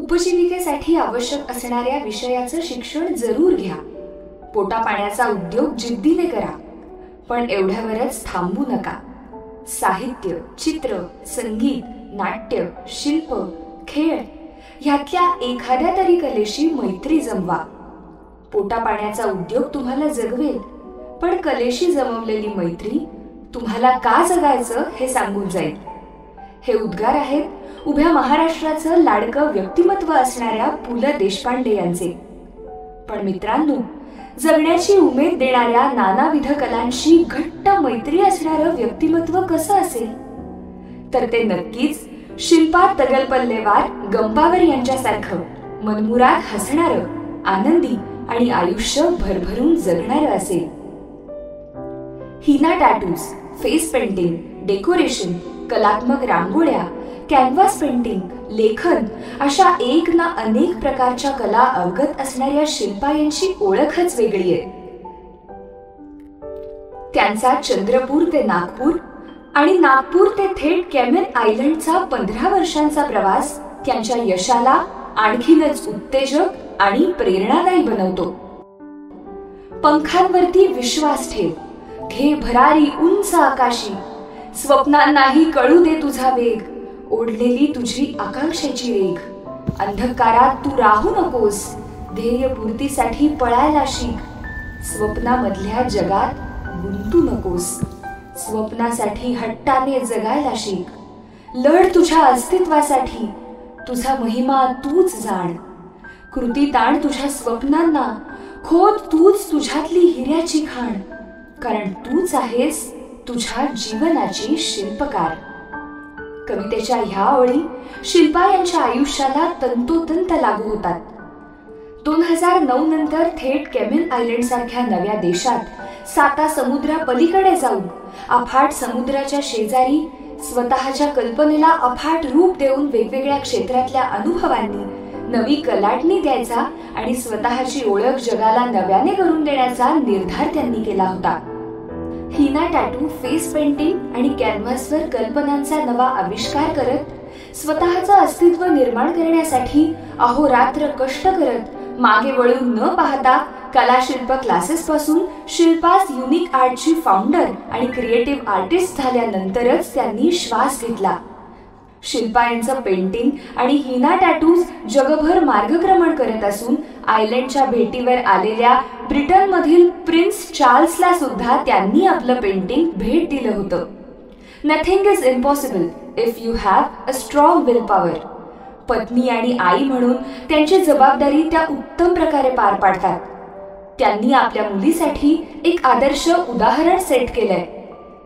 उपजीविकेसाठी आवश्यक असणाऱ्या विषयाचं शिक्षण जरूर घ्या. पोटापाण्याचा उद्योग जिद्दीने करा, पण एवढ्यावरच थांबू नका. साहित्य, चित्र, संगीत, नाट्य, शिल्प, खेळ ह्यातल्या एखाद्या तरी कलेशी मैत्री जमवा. पोटापाण्याचा उद्योग तुम्हाला जगवेल, पण कलेशी जमवलेली मैत्री तुम्हाला का जगायचं हे सांगून जाईल. हे उद्गार आहेत उभ्या महाराष्ट्राचं लाडकं व्यक्तिमत्व असणाऱ्या पु ल देशपांडे यांचे. पण मित्रांनो, जगण्याची उमेद देणाऱ्या नानाविध कलांशी घट्ट मैत्री असणारं व्यक्तिमत्व कसं असेल? तर ते नक्कीच शिल्पा तगलपल्लेवार गंपावर यांच्यासारखं मनमुराद हसणारं, आनंदी आणि आयुष्य भरभरून जगणारं असेल. Hina tattoos, face painting, decoration, कलात्मक रांगोळ्या, कॅनव्हास पेंटिंग, लेखन अशा एक ना अनेक प्रकारच्या कला अवगत असणाऱ्या शिल्पा यांची ओळखच वेगळी आहे. त्यांचा चंद्रपूर ते नागपूर आणि नागपूर ते थेट कॅमेन आयलंडचा 15 वर्षांचा प्रवास त्यांच्या यशाला आणखीनच उत्तेजक आणि प्रेरणादायी बनवतो. पंखांवरती विश्वास ठेव, घे भरारी उंच आकाशी, स्वप्नांनाही कळू दे तुझा वेग, ओढलेली तुझी आकांक्षेची रेघ. अंधकारात तू राहू नकोस, ध्येयपूर्तीसाठी पळायला शिक. स्वप्नामधल्या जगात गुंतू नकोस, स्वप्नासाठी हट्टाने जगायला शिक. लढ तुझ्या अस्तित्वासाठी, तुझा महिमा तूच जाण. कृती ताण तुझ्या स्वप्नांना, खोद तूच तुझ्यातली हिऱ्याची खाण. कारण तूच आहेस तुझ्या जीवनाची शिल्पकार. कवितेच्या ह्या ओळी शिल्पा यांच्या आयुष्याला तंतोतंत लागू होतात. 2009 नंतर थेट कॅमेन आयलंड सारख्या नव्या देशात 7 समुद्रापलीकडे जाऊन अफाट समुद्राच्या शेजारी स्वतःच्या कल्पनेला अफाट रूप देऊन वेगवेगळ्या क्षेत्रातल्या अनुभवांनी नवी कलाटणी द्यायचा आणि स्वतःची ओळख जगाला नव्याने करून देण्याचा निर्धार त्यांनी केला होता. हिना टॅटू, फेस पेंटिंग आणि कॅनव्हासवर कल्पनांचा नवा आविष्कार करत स्वतःचं अस्तित्व निर्माण करण्यासाठी अहोरात्र कष्ट करत मागे वळून न पाहता कलाशिल्प क्लासेस पासून शिल्पास युनिक आर्टची फाउंडर आणि क्रिएटिव्ह आर्टिस्ट झाल्यानंतरच त्यांनी श्वास घेतला. शिल्पा यांचं पेंटिंग आणि हिना टॅटूज जगभर मार्गक्रमण करत असून आयलंडच्या भेटीवर आलेल्या ब्रिटनमधील प्रिन्स चार्ल्सला सुद्धा त्यांनी आपलं पेंटिंग भेट दिलं होतं. Nothing is impossible if you have a strong will power. पत्नी आणि आई म्हणून त्यांची जबाबदारी त्या उत्तम प्रकारे पार पाडतात. त्यांनी आपल्या मुलीसाठी एक आदर्श उदाहरण सेट केलंय.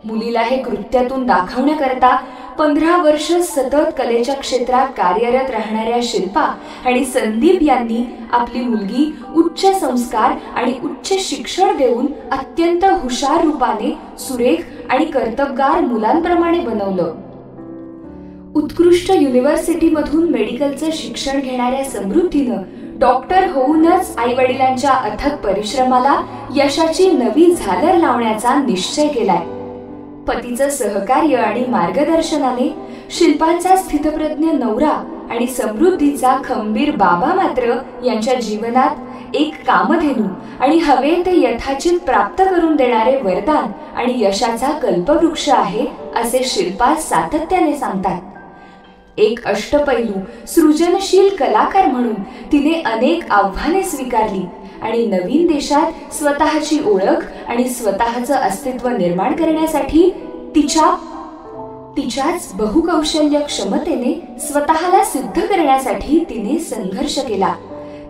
मुलीला हे कृत्यातून दाखवण्याकरता 15 वर्ष सतत कलेच्या क्षेत्रात कार्यरत राहणाऱ्या शिल्पा आणि संदीप यांनी आपली मुलगी उच्च संस्कार आणि उच्च शिक्षण देऊन अत्यंत हुशार रूपाने सुरेख आणि कर्तबगार मुलांप्रमाणे बनवलं. उत्कृष्ट युनिव्हर्सिटीमधून मेडिकलचं शिक्षण घेणाऱ्या समृद्धीनं डॉक्टर होऊनच आई वडिलांच्या अथक परिश्रमाला यशाची नवी झालर लावण्याचा निश्चय केलाय. पतीचं सहकार्य आणि मार्गदर्शनाने शिल्पांचा स्थितप्रज्ञ नवरा आणि समृद्धीचा खंबीर बाबा मात्र यांच्या जीवनात एक कामधेनू आणि हवे ते यथाचित प्राप्त करून देणारे वरदान आणि यशाचा कल्पवृक्ष आहे असे शिल्पा सातत्याने सांगतात. एक अष्टपैलू सृजनशील कलाकार म्हणून तिने अनेक आव्हाने स्वीकारली आणि नवीन देशात स्वतःची ओळख आणि स्वतःचं अस्तित्व निर्माण करण्यासाठी तिच्याच बहुकौशल्य क्षमतेने स्वतःला सिद्ध करण्यासाठी तिने संघर्ष केला.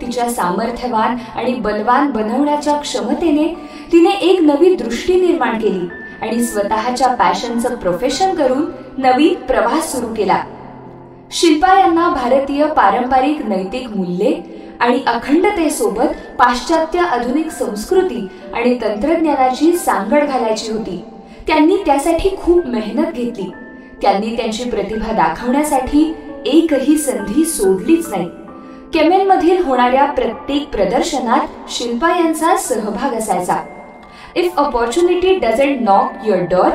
तिच्या सामर्थ्यवान आणि बलवान बनवण्याच्या क्षमतेने तिने एक नवी दृष्टी निर्माण केली आणि स्वतःच्या पॅशनचं प्रोफेशन करून नवीन प्रवास सुरू केला. शिल्पा यांना भारतीय पारंपरिक नैतिक मूल्ये आणि अखंडतेसोबत पाश्चात्य आधुनिक संस्कृती आणि तंत्रज्ञानाची सांगड घालायची होती. त्यांनी त्यासाठी खूप मेहनत घेतली. त्यांनी त्यांची प्रतिभा दाखवण्यासाठी एकही संधी सोडलीच नाही. केमेनमधील होणाऱ्या प्रत्येक प्रदर्शनात शिल्पा यांचा सहभाग असायचा. If opportunity doesn't knock your door,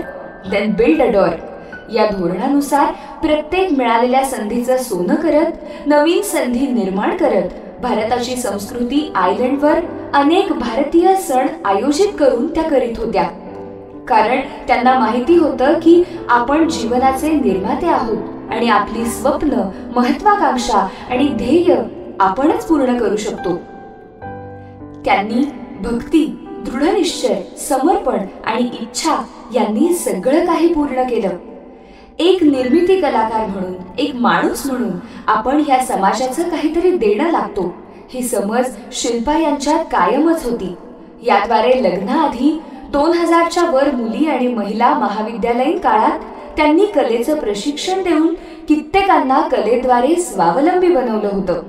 then build a door. या धोरणानुसार प्रत्येक मिळालेल्या संधीचं सोनं करत, नवीन संधी निर्माण करत भारताची संस्कृती आयलंडवर अनेक भारतीय सण आयोजित करून त्या करीत होत्या. कारण त्यांना माहिती होतं की आपण जीवनाचे निर्माते आहोत आणि आपली स्वप्न, महत्वाकांक्षा आणि ध्येय आपणच पूर्ण करू शकतो. त्यांनी भक्ती, दृढनिश्चय, समर्पण आणि इच्छा यांनी सगळं काही पूर्ण केलं. एक निर्मिती कलाकार म्हणून, एक माणूस म्हणून आपण ह्या समाजाचं काहीतरी देणं लागतो, ही समज शिल्पा यांच्यात कायमच होती. याद्वारे लग्नाआधी 2000च्या वर मुली आणि महिला महाविद्यालयीन काळात त्यांनी कलेचं प्रशिक्षण देऊन कित्येकांना कलेद्वारे स्वावलंबी बनवलं होतं.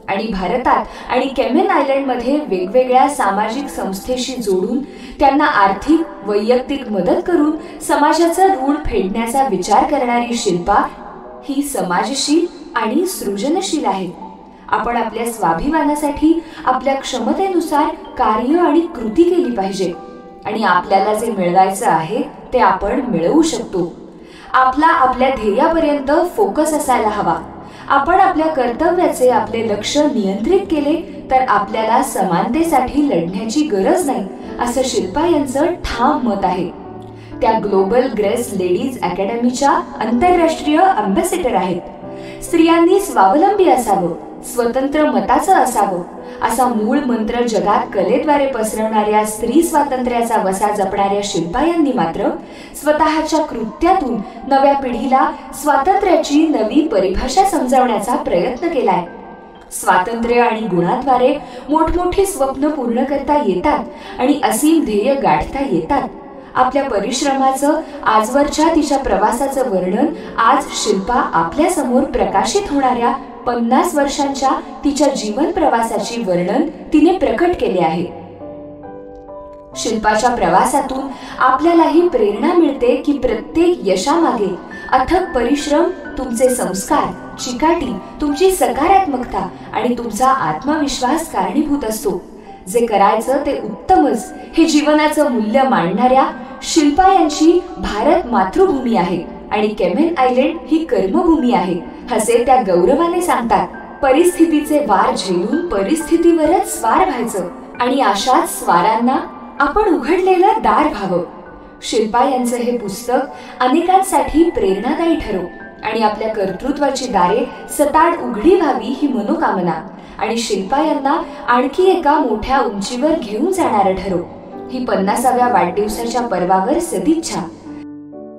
आणि भारतात आणि केमेन आयलंडमध्ये वेगवेगळ्या सामाजिक संस्थेशी जोडून त्यांना आर्थिक, वैयक्तिक मदत करून समाजाचं ऋण फेडण्याचा विचार करणारी शिल्पा ही समाजशील आणि सृजनशील आहे. आपण आपल्या स्वाभिमानासाठी आपल्या क्षमतेनुसार कार्य आणि कृती केली पाहिजे आणि आपल्याला जे मिळवायचं आहे ते आपण मिळवू शकतो. आपल्या ध्येयापर्यंत फोकस असायला हवा. आपण आपल्या कर्तव्याचे आपले लक्ष नियंत्रित केले तर आपल्याला समानतेसाठी लढण्याची गरज नाही, असं शिल्पा यांचं ठाम मत आहे. त्या ग्लोबल ग्रेस लेडीज अकॅडमीच्या आंतरराष्ट्रीय अँबॅसेडर आहेत. स्त्रियांनी स्वावलंबी असावं, स्वतंत्र मताचं असावं असा मूळ मंत्र जगात कलेद्वारे पसरवणाऱ्या स्त्री स्वातंत्र्याचा वसा जपणाऱ्या शिल्पा यांनी मात्र स्वतःच्या कृत्यातून नव्या पिढीला स्वातंत्र्याची नवी परिभाषा समजावण्याचा प्रयत्न केलाय. स्वातंत्र्य आणि गुणाद्वारे मोठमोठी स्वप्न पूर्ण करता येतात आणि असीम ध्येय गाठता येतात. आपल्या परिश्रमाचं, आजवरच्या तिच्या प्रवासाचं वर्णन आज शिल्पा आपल्या समोर प्रकाशित होणाऱ्या 50 वर्षांच्या तिच्या जीवन प्रवासाची वर्णन तिने प्रकट केले आहे. शिल्पाच्या प्रवासातून आपल्यालाही प्रेरणा मिळते की प्रत्येक यशामागे अथक परिश्रम, तुमचे संस्कार, चिकाटी, तुमची सकारात्मकता आणि तुमचा आत्मविश्वास कारणीभूत असतो. जे करायचं ते उत्तमच हे जीवनाचं मूल्य मांडणाऱ्या शिल्पा यांची भारत मातृभूमी आहे आणि केमेन आयलंड ही कर्मभूमी आहे, असे त्या गौरवाने सांगतात. परिस्थितीचे वार झेलून परिस्थितीवरच स्वार व्हायचं आणि अशाच स्वारांना आपण उघडलेलं दार व्हावं. शिल्पा यांचं हे पुस्तक अनेकांसाठी प्रेरणादायी ठरो आणि आपल्या कर्तृत्वाची दारे सताड उघडी व्हावी ही मनोकामना आणि शिल्पा यांना आणखी एका मोठ्या उंचीवर घेऊन जाणारं ठरो ही 50व्या वाढदिवसाच्या पर्वावर सदिच्छा.